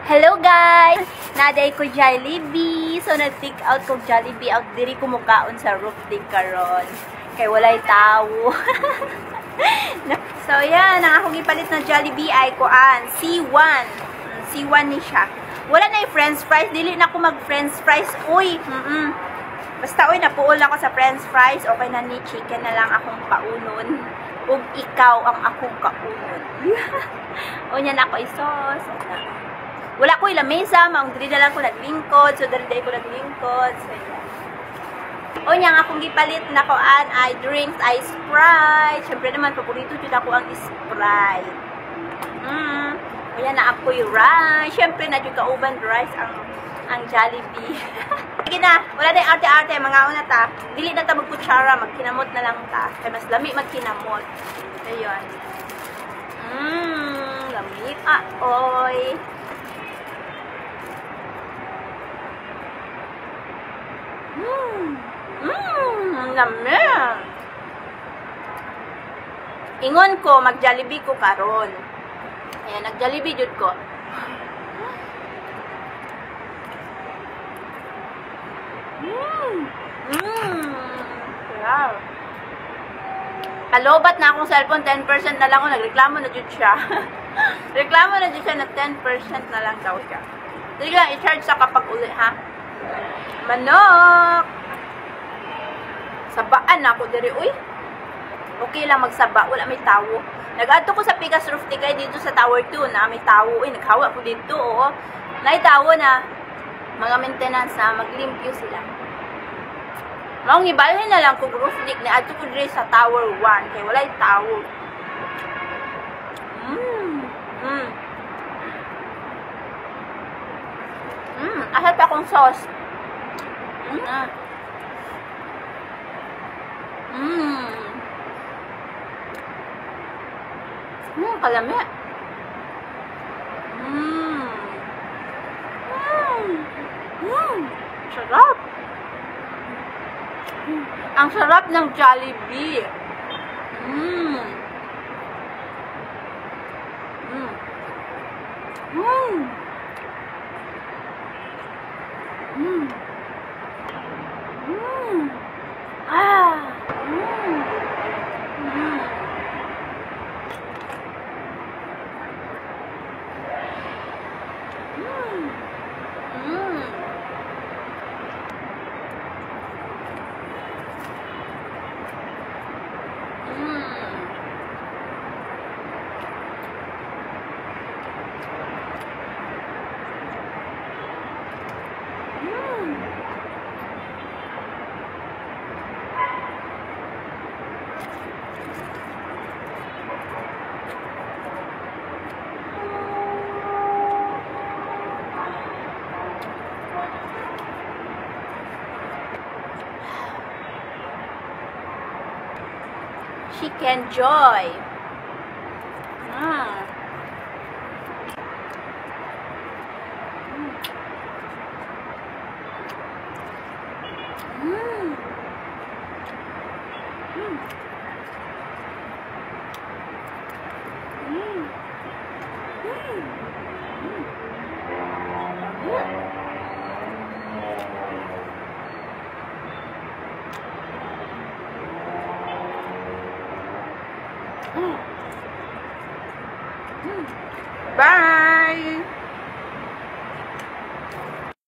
Hello guys! Naday ko Jollibee. So nag-take out ko Jollibee out diri ko mukaon sa roof dig karon. Kay walay tawo. So yan, ang akong ipalit na Jollibee ay kuan, C1. C1 ni siya. Wala na yung french fries, dili na ako mag french fries. Uy, basta uy napuol ako sa french fries, okay na ni chicken na lang akong paunon. Ug ikaw ang akong kaunon. Unya na ako isos. Wala ko ilamesa, maong diri na lang ko naglingkod, so diri ko naglingkod. So, o nga akong gipalit na koan ay drinks, ay Sprite. Siyempre naman, paborito dyan ako ang Sprite. O yan na ako yung rice. Siyempre na dyan kauban rice ang Jollibee. Sige na, wala na yung arte-arte, mga una ta. Dili na ta magkutsara, magkinamot na lang ta. Kaya mas lami magkinamot. Ayun. Lami. Oy. Ang lami. Ingon ko, mag-Jollibee ko karon. Ayan, nag-Jollibee jud ko. Wow. Kalobat na akong cellphone, 10% na lang ako. Nagreklamo na jud siya. Reklamo na jud siya na 10% na lang daw siya. Sige lang, i-charge sa kapag uli, ha? Manok! Sabaan na ako diri, uy. Okay lang magsaba, wala may tawo. Nag-adto ko sa Pigas Roof Tikay dito sa Tower 2 na may tawo. Uy, naghawa ko dito, oo. Naitawo na mga maintenance na maglimpyo sila. Maong ibalhin na lang kung roof leak na adto ko diri sa Tower 1 kay walay tawo. Asal pa akong sauce. Kalami. Sarap. Ang sarap ng Jollibee. Chicken Joy. Bye!